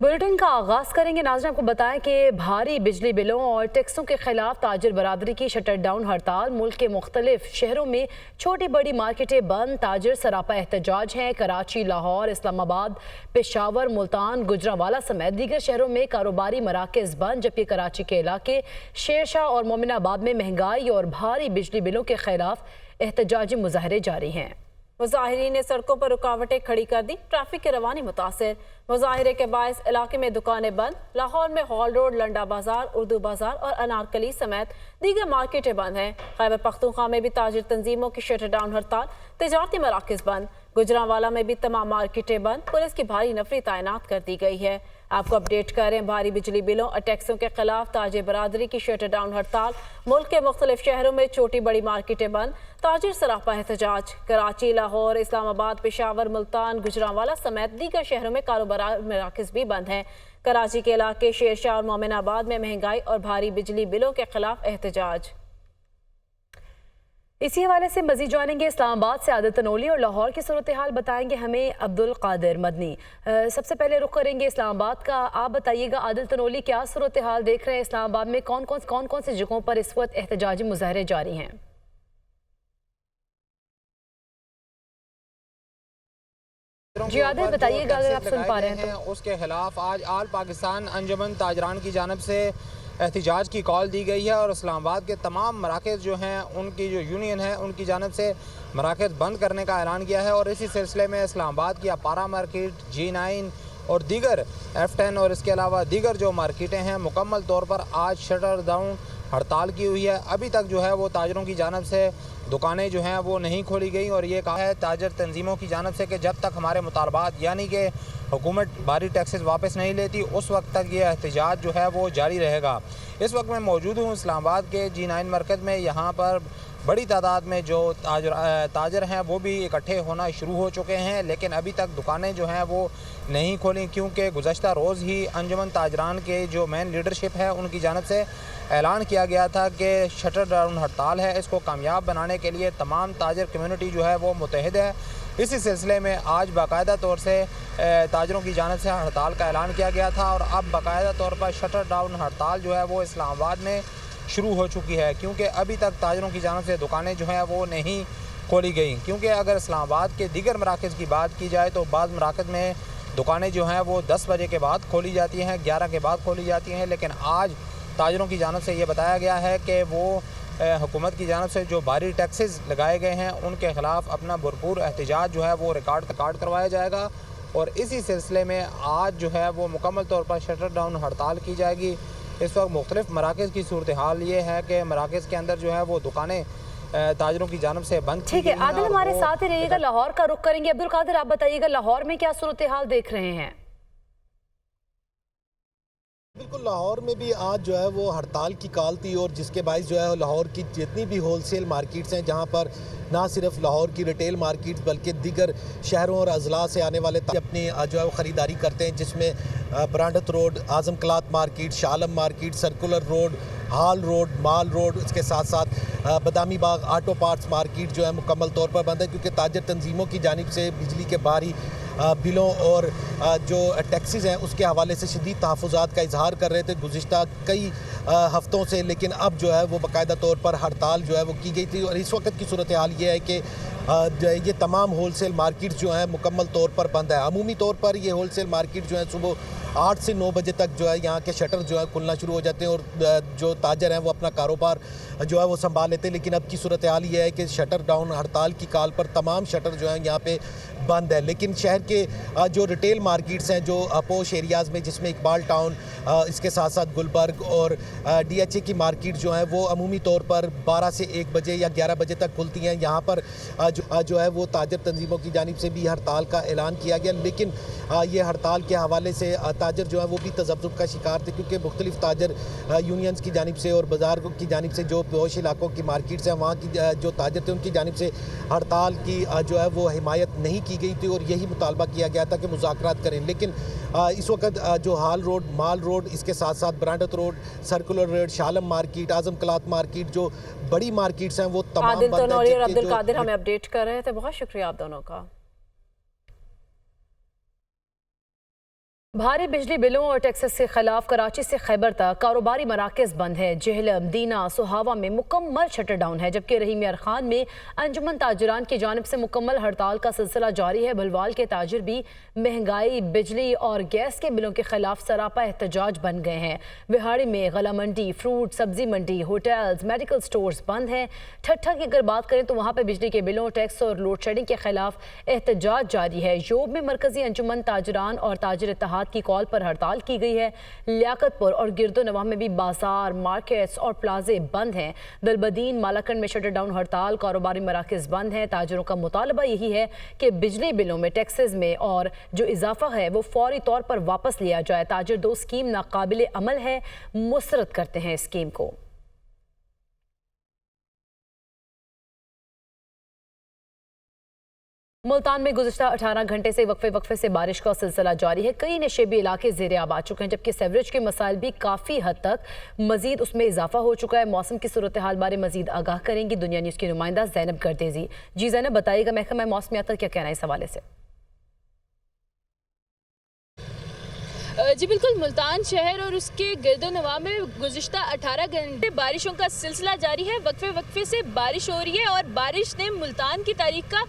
Bulletin का आगाज करेंगे। नाज़रीन, आपको बताएं कि भारी बिजली बिलों और टैक्सों के खिलाफ ताजिर बरादरी की शटर डाउन हड़ताल। मुल्क के मुख्तलिफ शहरों में छोटी बड़ी मार्केटें बंद, ताजिर सरापा एहतजाज हैं। कराची, लाहौर, इस्लामाबाद, पेशावर, मुल्तान, गुजरांवाला समेत दीगर शहरों में कारोबारी मराकज बंद, जबकि कराची के इलाके शेरशाह और मोमिनाबाद में महंगाई और भारी बिजली बिलों के खिलाफ एहतजाजी मुजाहरे जारी हैं। मुजाहिरीन ने सड़कों पर रुकावटें खड़ी कर दी, ट्रैफिक की रवानी मुतासर। मुजाहिरे के बायस इलाके में दुकानें बंद। लाहौर में हॉल रोड, लंडा बाजार, उर्दू बाजार और अनारकली समेत दीगर मार्केटें बंद हैं। खैबर पख्तूनख्वा में भी ताजिर तंजीमों की शटर डाउन हड़ताल, तजारती मराकज बंद। गुजरांवाला में भी तमाम मार्केटें बंद, पुलिस की भारी नफरी तैनात कर दी गई है। आपको अपडेट करें, भारी बिजली बिलों और टैक्सों के खिलाफ ताजिर बरादरी की शटर डाउन हड़ताल। मुल्क के मुख्तलिफ शहरों में छोटी बड़ी मार्केटें बंद, ताजिर सरापा एहतजाज। कराची, लाहौर, इस्लामाबाद, पेशावर, मुल्तान, गुजरांवाला समेत दीगर शहरों में कारोबारी मराकज भी बंद हैं। कराची के इलाके शेरशाह और मोमिनाबाद में महंगाई और भारी बिजली बिलों के खिलाफ एहतजाज। इसी हवाले से मजीद जानेंगे। इस्लामाबाद से आदिल तनोली और लाहौर की सूरत हाल बताएंगे हमें अब्दुल कादिर मदनी। सबसे पहले रुख करेंगे इस्लामाबाद का। आप बताइएगा आदिल तनोली, क्या सूरत हाल देख रहे हैं इस्लामाबाद में? कौन कौन सी जगहों पर इस वक्त एहतजाजी मुजाहरे जारी हैं? जी आदिल बताइएगा अगर आप सुन पा रहे हैं तो। उसके खिलाफ आज आल पाकिस्तान अंजुमन ताजरान की जानब से एहतजाज की कॉल दी गई है और इस्लामाबाद के तमाम मराकज़ जो हैं उनकी जो यूनियन है उनकी जानब से मराकज़ बंद करने का ऐलान किया है। और इसी सिलसिले में इस्लामाबाद की अपारा मार्केट, G9 और दीगर F10 और इसके अलावा दीगर जो मार्केटें हैं मुकम्मल तौर पर आज शटर डाउन हड़ताल की हुई है। अभी तक जो है वो ताजरों की जानब से दुकानें जो हैं वो नहीं खोली गई और ये कहा है ताजर तंजीमों की जानब से कि जब तक हमारे मुतालबात यानी कि हुकूमत भारी टैक्सेस वापस नहीं लेती उस वक्त तक ये एहतजाज जो है वो जारी रहेगा। इस वक्त मैं मौजूद हूँ इस्लामाबाद के G9 मरकज़ में। यहाँ पर बड़ी तादाद में जो ताजर हैं वो भी इकट्ठे होना शुरू हो चुके हैं, लेकिन अभी तक दुकानें जो हैं वो नहीं खोली, क्योंकि गुज़श्ता रोज़ ही अंजुमन ताजरान के जो मेन लीडरशिप है उनकी जानब से ऐलान किया गया था कि शटर डाउन हड़ताल है, इसको कामयाब बनाने के लिए तमाम ताजर कम्यूनिटी जो है वो मुतहद है। इसी सिलसिले में आज बाकायदा तौर से ताजरों की जानब से हड़ताल का ऐलान किया गया था और अब बाकायदा तौर पर शटर डाउन हड़ताल जो है वो इस्लामाबाद में शुरू हो चुकी है, क्योंकि अभी तक ताजरों की जानब से दुकानें जो हैं वो नहीं खोली गई। क्योंकि अगर इस्लामाबाद के दीगर मराकज़ की बात की जाए तो बाद मराकज़ में दुकानें जो हैं वो 10 बजे के बाद खोली जाती हैं, 11 के बाद खोली जाती हैं, लेकिन आज ताजरों की जानब से ये बताया गया है कि वो हुकूमत की जानब से जो भारी टैक्सेस लगाए गए हैं उनके ख़िलाफ़ अपना भरपूर एहतजाज जो है वो रिकॉर्ड करवाया जाएगा। और इसी सिलसिले में आज जो है वो मुकम्मल तौर पर शटर डाउन हड़ताल की जाएगी। इस वक्त मुख्तलिफ मराकज़ की सूरत हाल ये है कि मराकज़ के अंदर जो है वो दुकानें ताजरों की जानब से बंद। ठीक है आदिल, हमारे साथ ही रहिएगा। लाहौर का रुख करेंगे। अब्दुल कादिर, आप बताइएगा लाहौर में क्या सूरत हाल देख रहे हैं? बिल्कुल, लाहौर में भी आज जो है वो हड़ताल की कॉल थी और जिसके बायस जो है लाहौर की जितनी भी होलसेल मार्केट्स हैं, जहां पर ना सिर्फ लाहौर की रिटेल मार्केट्स बल्कि दीगर शहरों और अजला से आने वाले अपनी जो है वो ख़रीदारी करते हैं, जिसमें ब्रांडत रोड, आज़म क्लॉथ मार्केट, शालम मार्केट, सर्कुलर रोड, हाल रोड, माल रोड, इसके साथ साथ Badami Bagh auto parts market जो है मुकम्मल तौर पर बंद है, क्योंकि ताजर तंजीमों की जानिब से बिजली के भारी बिलों और जो टैक्सेस हैं उसके हवाले से शदीद तहफ़्फ़ुज़ात का इजहार कर रहे थे गुज़िश्ता कई हफ़्तों से। लेकिन अब जो है वो बाकायदा तौर पर हड़ताल जो है वो की गई थी और इस वक्त की सूरत हाल ये है कि ये तमाम होलसेल मार्केट जो है मुकम्मल तौर पर बंद है। अमूमी तौर पर ये होलसेल मार्केट जो है सुबह 8 से 9 बजे तक जो है यहाँ के शटर जो है खुलना शुरू हो जाते हैं और जो ताजर हैं वो अपना कारोबार जो है वो संभाल लेते हैं। लेकिन अब की सूरत हाल ये है कि शटर डाउन हड़ताल की कॉल पर तमाम शटर जो है यहाँ पे बंद है। लेकिन शहर के जो रिटेल मार्केट्स हैं, जो पोश एरियाज़ में, जिसमें इकबाल टाउन, इसके साथ साथ गुलबर्ग और DHA की मार्केट जो है वो अमूमी तौर पर 12 से 1 बजे या 11 बजे तक खुलती हैं। यहाँ पर जो है वो ताजर तंजीमों की जानिब से भी हड़ताल का ऐलान किया गया, लेकिन ये हड़ताल के हवाले से ताजर जो है वो भी तज़ब्ज़ुब का शिकार थे, क्योंकि मुख्तलिफ ताजर यूनियंस की जानिब से और बाज़ार की जानिब से जो पोश इलाकों की मार्केट्स हैं वहाँ की जो ताजर थे उनकी जानिब से हड़ताल की जो है वो हिमायत नहीं की गई थी और यही मुतालबा किया गया था कि मुज़ाकरात करें। लेकिन इस वक्त जो हाल रोड, माल रोड, इसके साथ साथ ब्रांडत रोड, सर्कुलर रोड, शालम मार्केट, आज़म क्लॉथ मार्केट, जो बड़ी मार्केट्स हैं वो तमाम आदिल तनोली और अब्दुल कादिर हमें अपडेट कर रहे थे। बहुत शुक्रिया आप दोनों का। भारी बिजली बिलों और टैक्सेस के खिलाफ कराची से खैबर तक कारोबारी मराकज बंद है। जेहलम, दीना, सोहावा में मुकम्मल शटर डाउन है, जबकि रहीम यार खान में अंजुमन ताजरान की जानिब से मुकम्मल हड़ताल का सिलसिला जारी है। भलवाल के ताजिर भी महंगाई, बिजली और गैस के बिलों के खिलाफ सरापा एहतजाज बन गए हैं। विहाड़ी में गला मंडी, फ्रूट सब्जी मंडी, होटल्स, मेडिकल स्टोर्स बंद हैं। ठट्ठा की अगर बात करें तो वहाँ पर बिजली के बिलों, टैक्स और लोड शेडिंग के खिलाफ एहतजाज जारी है। योब में मरकजी अंजुमन ताजरान और ताजिर इत्तेहाद की कॉल पर हड़ताल की गई है। लियाकतपुर और गिरदो नवाह में भी बाजार, मार्केट्स और प्लाजे बंद हैं। दलबदीन, मालाकंड में शटर डाउन हड़ताल, कारोबारी मराकज बंद हैं। ताजिरों का मुतालबा यही है कि बिजली बिलों में, टैक्सेस में और जो इजाफा है वो फौरी तौर पर वापस लिया जाए। ताजिर दो स्कीम नाकाबिल अमल है, मुस्तरद करते हैं स्कीम को। मुल्तान में गुज़िश्ता 18 घंटे से वक्फे से बारिश का सिलसिला जारी है। कई नशेबी इलाके ज़ेरे आब आ चुके हैं, जबकि सेवरेज के मसाइल भी काफ़ी हद तक मजीद उसमें इजाफा हो चुका है। मौसम की सूरत हाल बारे मजीद आगाह करेंगी दुनिया न्यूज़ की नुमाइंदा ज़ैनब गर्देजी। जी ज़ैनब, बताइएगा महकमा मौसमियात का क्या कहना है इस हवाले से? जी बिल्कुल, मुल्तान शहर और उसके गिरदो नवाह में गुज़िश्ता 18 घंटे बारिशों का सिलसिला जारी है। वक्फे से बारिश हो रही है और बारिश ने मुल्तान की तारीख का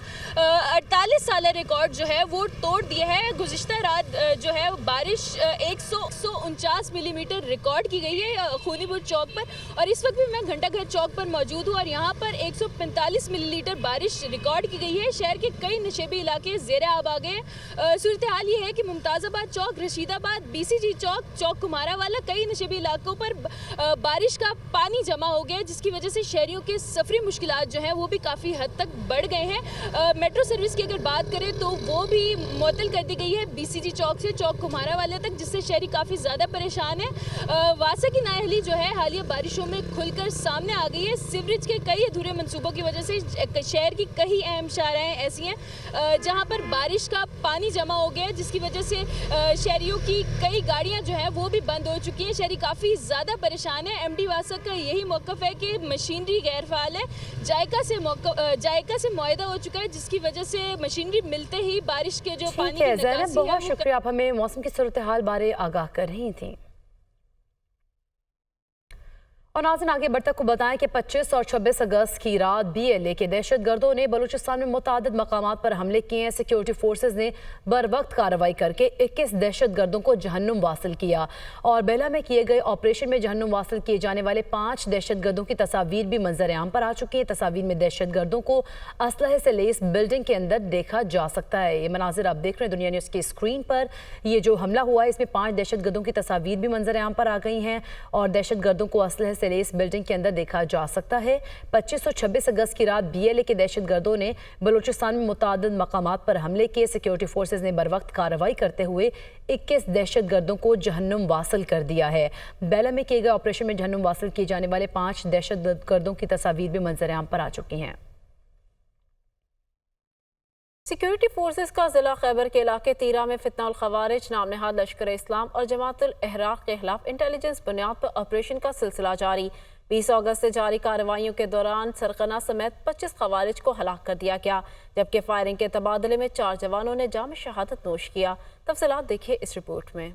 48 साल रिकॉर्ड जो है वो तोड़ दिया है। गुज़िश्ता रात जो है बारिश 149 मिलीमीटर रिकॉर्ड की गई है खूनीपुर चौक पर, और इस वक्त भी मैं घंटा घर चौक पर मौजूद हूँ और यहाँ पर 145 मिलीलीटर बारिश रिकॉर्ड की गई है। शहर के कई नशेबी इलाके ज़ेरे आब आ गए। सूरत हाल ये है कि मुमताज़ाबाद चौक, रशीदाबाद, BCG चौक कुमारावाला, कई नशेबी इलाकों पर बारिश का पानी जमा हो गया, जिसकी वजह से शहरियों के सफरी मुश्किलात जो हैं वो भी काफ़ी हद तक बढ़ गए हैं। मेट्रो सर्विस की अगर बात करें तो वो भी मुअत्तल कर दी गई है BCG चौक से चौक कुमारावाला तक, जिससे शहरी काफ़ी ज़्यादा परेशान है। वासा की नाअहली जो है हालिया बारिशों में खुलकर सामने आ गई है। सीवरेज के कई अधूरे मनसूबों की वजह से शहर की कई अहम शाहराएँ ऐसी हैं जहाँ पर बारिश का पानी जमा हो गया है, जिसकी वजह से शहरियों की कई गाड़ियां जो है वो भी बंद हो चुकी हैं। शहरी काफ़ी ज़्यादा परेशान है। MD वासा का यही मौक़िफ़ है कि मशीनरी गैर फ़ाल है। जायका से मुआहदा हो चुका है, जिसकी वजह से मशीनरी मिलते ही बारिश के जो पानी की निकासी है। बहुत शुक्रिया, आप हमें मौसम की सूरत हाल बारे आगाह कर रही थी। और नाज़रीन, आगे बढ़ते को बताएं कि 25 और 26 अगस्त की रात BLA के दहशत गर्दों ने बलूचिस्तान में मुतादिद मकामात पर हमले किए हैं। सिक्योरिटी फोर्सेज ने बर वक्त कार्रवाई करके 21 दहशत गर्दों को जहन्नुम वासिल किया और बेला में किए गए ऑपरेशन में जहन्नुम वासिल किए जाने वाले 5 दहशत गर्दों की तस्वीर भी मंजर आम पर आ चुकी है। तस्वीर में दहशत गर्दों को असलहे से लेस बिल्डिंग के अंदर देखा जा सकता है। ये मनाजिर आप देख रहे हैं दुनिया न्यूज़ की स्क्रीन पर। ये जो हमला हुआ है इसमें 5 दहशत गर्दों की तस्वीर भी मंजर आम पर आ गई हैं और दहशत गर्दों को असलहे से इस बिल्डिंग के अंदर देखा जा सकता है। 25 और 26 अगस्त की रात BLA के दहशत गर्दों ने बलूचिस्तान में मुतादिद मकामात पर हमले किए। सिक्योरिटी फोर्सेज ने बर वक्त कार्रवाई करते हुए 21 दहशत गर्दों को जहन्नुम वासिल कर दिया है। बेला में किए गए ऑपरेशन में जहन्नुम वासिल किए जाने वाले 5 दहशत गर्दों की तस्वीर भी मंजर आम पर आ चुकी हैं। सिक्योरिटी फोर्सेस का ज़िला खैबर के इलाके तीरा में फितना खवारिज नाम नहाद लश्कर इस्लाम और जमातुल अहराक के खिलाफ इंटेलिजेंस बुनियाद पर ऑपरेशन का सिलसिला जारी। 20 अगस्त से जारी कार्रवाइयों के दौरान सरगना समेत 25 खवारिज को हलाक कर दिया गया, जबकि फायरिंग के तबादले में 4 जवानों ने जाम शहादत नोश किया। तफसीलात देखिए इस रिपोर्ट में।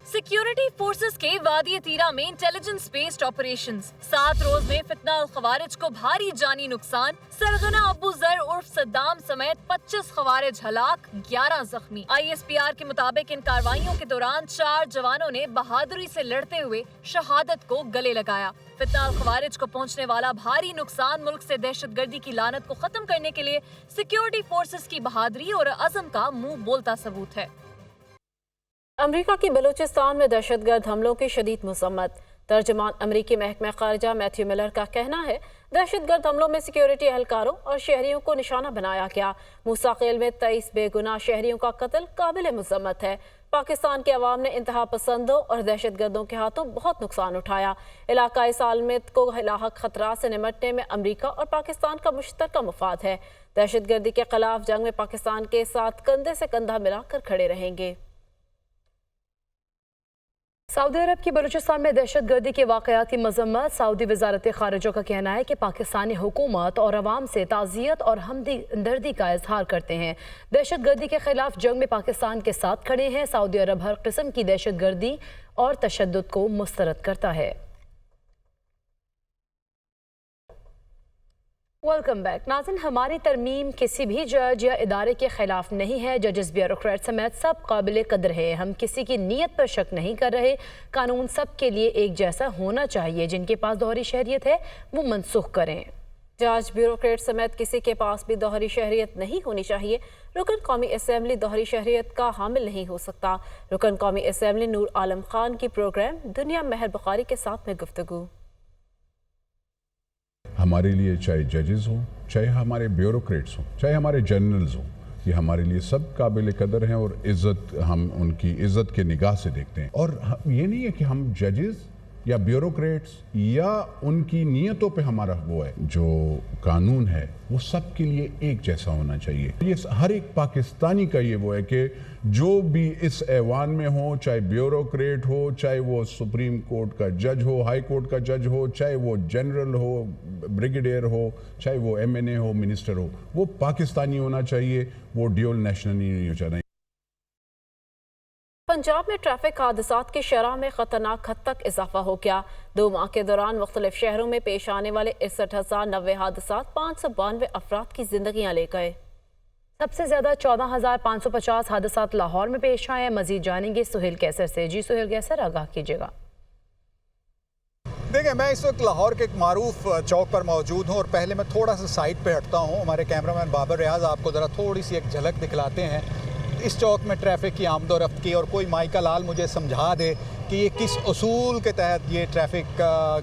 सिक्योरिटी फोर्सेस के वादी तीरा में इंटेलिजेंस बेस्ड ऑपरेशंस, 7 रोज में फितना खवारिज को भारी जानी नुकसान, सरगना अबू जर उर्फ सद्दाम समेत 25 खवारिज हलाक, 11 जख्मी। ISPR के मुताबिक इन कार्रवाइयों के दौरान 4 जवानों ने बहादुरी से लड़ते हुए शहादत को गले लगाया। फितना खवारिज को पहुंचने वाला भारी नुकसान मुल्क से दहशतगर्दी की लानत को खत्म करने के लिए सिक्योरिटी फोर्सेस की बहादुरी और अज़म का मुंह बोलता सबूत है। अमरीका की बलूचिस्तान में दहशतगर्द हमलों की शदीद मसम्मत। तर्जमान अमरीकी महकमा खारजा मैथ्यू मिलर का कहना है दहशतगर्द हमलों में सिक्योरिटी एहलकारों और शहरियों को निशाना बनाया गया। मूसाखेल में 23 बेगुनाह शहरियों का कत्ल काबिल मजम्मत है। पाकिस्तान के अवाम ने इंतहा पसंदों और दहशतगर्दों के हाथों बहुत नुकसान उठाया। इलाकाई सालमियत को लाहक खतरात से निमटने में अमरीका और पाकिस्तान का मुश्तरका मफाद है। दहशतगर्दी के खिलाफ जंग में पाकिस्तान के साथ कंधे से कंधा मिलाकर खड़े रहेंगे। सऊदी अरब की बलूचिस्तान में दहशत गर्दी के वाक़यात की मजम्मत। सऊदी वजारत खारजा का कहना है कि पाकिस्तानी हुकूमत और अवाम से ताज़ियत और हमदर्दी का इजहार करते हैं। दहशत गर्दी के खिलाफ जंग में पाकिस्तान के साथ खड़े हैं। सऊदी अरब हर किस्म की दहशत गर्दी और तशद्दुद को मुस्तरद करता है। वेलकम बैक नाज़रीन, हमारी तरमीम किसी भी जज या इदारे के खिलाफ नहीं है। जजेस, ब्यूरोक्रेट समेत सब काबिल कदर है। हम किसी की नीयत पर शक नहीं कर रहे। कानून सब के लिए एक जैसा होना चाहिए। जिनके पास दोहरी शहरियत है वो मनसूख करें। जज, ब्यूरोक्रेट समेत किसी के पास भी दोहरी शहरियत नहीं होनी चाहिए। रुकन कौमी असम्बली दोहरी शहरियत का हामिल नहीं हो सकता। रुकन कौमी असम्बली नूर आलम खान की प्रोग्राम दुनिया महर बुखारी के साथ में गुफ्तगू। हमारे लिए चाहे जजेस हों, चाहे हमारे ब्यूरोक्रेट्स हों, चाहे हमारे जनरल्स हों, ये हमारे लिए सब काबिल कदर हैं और इज़्ज़त, हम उनकी इज़्ज़त के निगाह से देखते हैं। और ये नहीं है कि हम जजेस या ब्यूरोक्रेट्स या उनकी नीयतों पे हमारा वो है। जो कानून है वो सब के लिए एक जैसा होना चाहिए। ये हर एक पाकिस्तानी का ये वो है कि जो भी इस ऐवान में हो, चाहे ब्यूरोक्रेट हो, चाहे वो सुप्रीम कोर्ट का जज हो, हाई कोर्ट का जज हो, चाहे वो जनरल हो, ब्रिगेडियर हो, चाहे वो MNA हो, मिनिस्टर हो, वो पाकिस्तानी होना चाहिए, वो ड्यूल नेशनल नहीं होना चाहिए। पंजाब में ट्रैफिक हादसात की शरह में खतरनाक हद तक इजाफा हो गया। 2 माह के दौरान मुख्तलिफ शहरों में पेश आने वाले 61,090 हादसात 592 अफराद की जिंदगियां ले गए। सबसे ज्यादा 14,550 हादसात लाहौर में पेश आए हैं। मजीद जानेंगे सुहेल कैसर से। जी सुहेल कैसर, आगाह कीजिएगा। देखिए, मैं इस वक्त लाहौर के एक मारूफ चौक पर मौजूद हूँ और पहले मैं थोड़ा सा साइड पे हटता हूँ। हमारे कैमरामैन बाबर रियाज आपको ज़रा थोड़ी सी एक झलक दिखलाते हैं इस चौक में ट्रैफिक की आमदोरफ्त की, और कोई माइका लाल मुझे समझा दे कि ये किस उसूल के तहत ये ट्रैफिक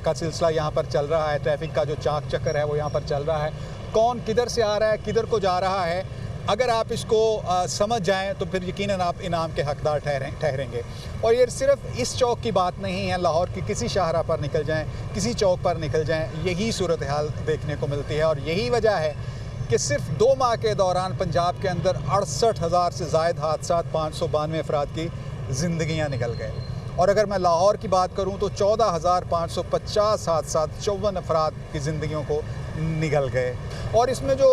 का सिलसिला यहाँ पर चल रहा है। ट्रैफिक का जो चाक चक्कर है वो यहाँ पर चल रहा है। कौन किधर से आ रहा है, किधर को जा रहा है, अगर आप इसको समझ जाएं तो फिर यकीनन आप इनाम के हकदार ठहरेंगे। और ये सिर्फ इस चौक की बात नहीं है, लाहौर की किसी शाहरा पर निकल जाएं, किसी चौक पर निकल जाएं, यही सूरत हाल देखने को मिलती है। और यही वजह है कि सिर्फ 2 माह के दौरान पंजाब के अंदर 68,000 से ज़ायद हादसात, 592 अफराद की ज़िंदगियाँ निकल गए। और अगर मैं लाहौर की बात करूँ तो 14,550 हादसात, 54 अफराद की ज़िंदगियों को निकल गए। और इसमें जो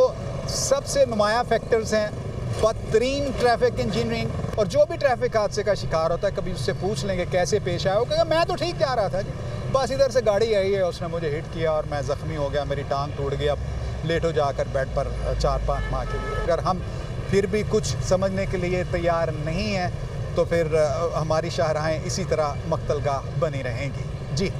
सबसे नुमाया फैक्टर्स हैं, बदतरीन ट्रैफिक इंजीनियरिंग। और जो भी ट्रैफिक हादसे का शिकार होता है, कभी उससे पूछ लेंगे कैसे पेश आया, वो कहेगा मैं तो ठीक जा रहा था जी, बस इधर से गाड़ी आई है, उसने मुझे हिट किया और मैं ज़ख्मी हो गया, मेरी टांग टूट गई, अब लेटो जाकर बेड पर 4-5 माह के लिए। अगर हम फिर भी कुछ समझने के लिए तैयार नहीं हैं तो फिर हमारी शाहराहें इसी तरह मक्तलगाह बनी रहेंगी। जी।